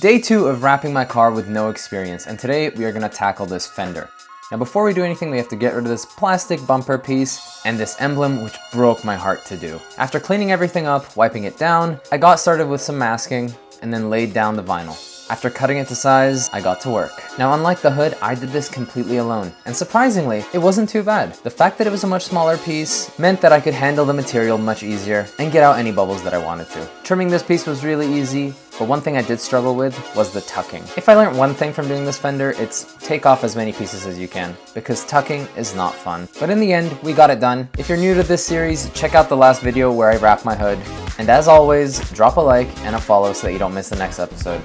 Day 2 of wrapping my car with no experience, and today we are going to tackle this fender. Now before we do anything, we have to get rid of this plastic bumper piece and this emblem, which broke my heart to do. After cleaning everything up, wiping it down, I got started with some masking and then laid down the vinyl. After cutting it to size, I got to work. Now unlike the hood, I did this completely alone, and surprisingly, it wasn't too bad. The fact that it was a much smaller piece meant that I could handle the material much easier and get out any bubbles that I wanted to. Trimming this piece was really easy, but one thing I did struggle with was the tucking. If I learned one thing from doing this fender, it's take off as many pieces as you can, because tucking is not fun. But in the end, we got it done. If you're new to this series, check out the last video where I wrapped my hood. And as always, drop a like and a follow so that you don't miss the next episode.